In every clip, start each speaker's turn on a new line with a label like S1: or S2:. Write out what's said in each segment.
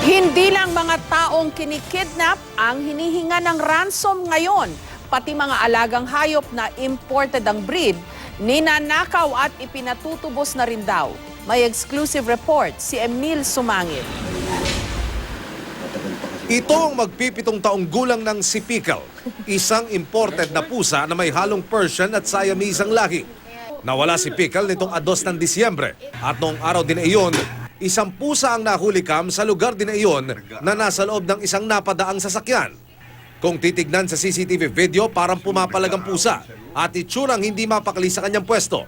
S1: Hindi lang mga taong kinikidnap ang hinihinga ng ransom ngayon. Pati mga alagang hayop na imported ang breed, ninanakaw at ipinatutubos na rin daw. May exclusive report si Emil Sumangil.
S2: Ito ang magpipitong taong gulang ng si Pickle, isang imported na pusa na may halong Persian at Siamese ang lahi. Nawala si Pickle nitong 2 ng Disyembre at noong araw din iyon, isang pusa ang nahulikam sa lugar din iyon na nasa loob ng isang napadaang sasakyan. Kung titignan sa CCTV video, parang pumapalag ang pusa at itsurang hindi mapakali sa kanyang pwesto.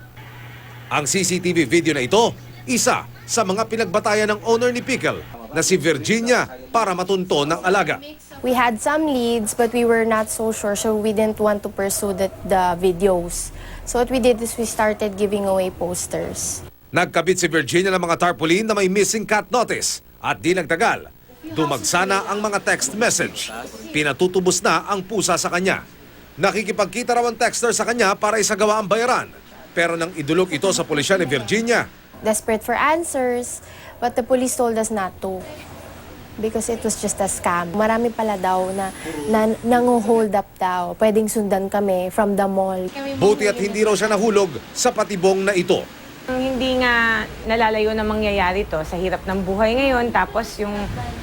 S2: Ang CCTV video na ito, isa sa mga pinagbatayan ng owner ni Pickle na si Virginia para matunto ng alaga.
S3: We had some leads, but we were not so sure, so we didn't want to pursue the videos. So what we did is we started giving away posters.
S2: Nagkabit si Virginia ng mga tarpaulin na may missing cat notice at di nagtagal. Dumagsa na ang mga text message. Pinatutubos na ang pusa sa kanya. Nakikipagkita raw ang texter sa kanya para isagawa ang bayaran. Pero nang idulog ito sa pulisya ni Virginia,
S3: Desperate for answers, but the police told us not to. Because it was just a scam. Marami pala daw na nang-hold up daw. Pwedeng sundan kami from the mall.
S2: buti at hindi raw siya nahulog sa patibong na ito.
S4: Hindi nga nalalayo na mangyayari to sa hirap ng buhay ngayon. Tapos yung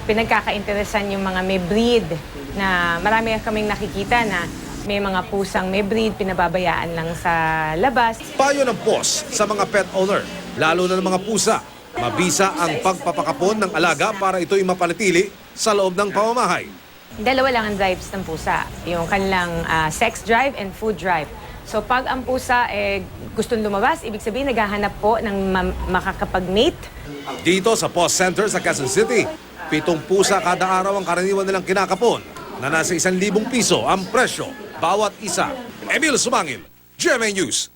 S4: pinagkakainteresan yung mga may breed na marami kaming nakikita na may mga pusang may breed, pinababayaan lang sa labas.
S2: Payo ng POS sa mga pet owner, lalo na ng mga pusa. Mabisa ang pagpapakapon ng alaga para ito'y mapanatili sa loob ng pamamahay.
S4: Dalawa lang ang drives ng pusa. Yung kanilang sex drive and food drive. So pag ang pusa gustong lumabas, ibig sabihin naghahanap po ng makakapag-mate.
S2: Dito sa POS Center sa Quezon City, 7 pusa kada araw ang karaniwan nilang kinakapon na nasa 1,000 piso ang presyo bawat isa. Emil Sumangil, GMA News.